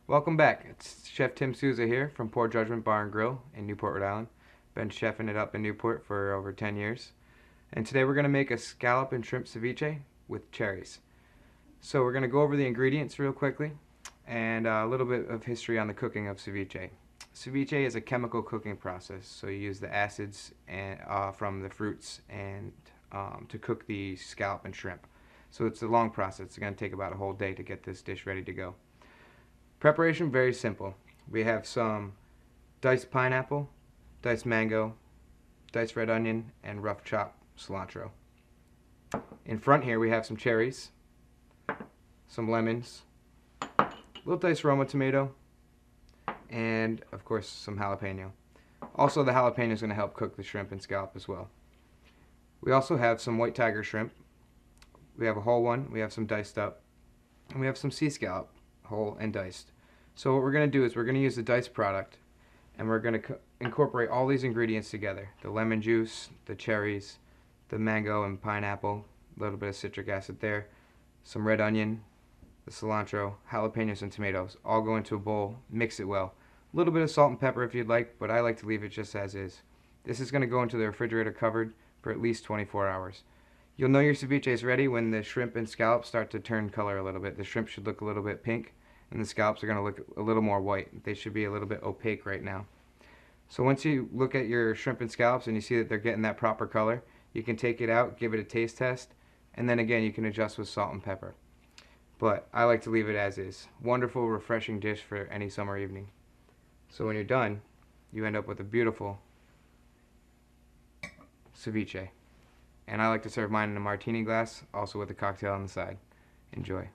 Welcome back. It's Chef Tim Souza here from Poor Judgment Bar and Grill in Newport, Rhode Island. Been chefing it up in Newport for over 10 years. And today we're going to make a scallop and shrimp ceviche with cherries. So we're going to go over the ingredients real quickly and a little bit of history on the cooking of ceviche. Ceviche is a chemical cooking process, so you use the acids from the fruits and to cook the scallop and shrimp. So it's a long process. It's going to take about a whole day to get this dish ready to go. Preparation, very simple. We have some diced pineapple, diced mango, diced red onion, and rough chopped cilantro. In front here we have some cherries, some lemons, a little diced Roma tomato, and of course some jalapeno. Also, the jalapeno is going to help cook the shrimp and scallop as well. We also have some white tiger shrimp. We have a whole one, we have some diced up, and we have some sea scallop, whole and diced. So what we're going to do is we're going to use the diced product, and we're going to incorporate all these ingredients together. The lemon juice, the cherries, the mango and pineapple, a little bit of citric acid there, some red onion, the cilantro, jalapenos, and tomatoes. All go into a bowl, mix it well. A little bit of salt and pepper if you'd like, but I like to leave it just as is. This is going to go into the refrigerator covered for at least 24 hours. You'll know your ceviche is ready when the shrimp and scallops start to turn color a little bit. The shrimp should look a little bit pink, and the scallops are going to look a little more white. They should be a little bit opaque right now. So once you look at your shrimp and scallops and you see that they're getting that proper color, you can take it out, give it a taste test, and then again you can adjust with salt and pepper. But I like to leave it as is. Wonderful, refreshing dish for any summer evening. So when you're done, you end up with a beautiful ceviche. And I like to serve mine in a martini glass, also with a cocktail on the side. Enjoy.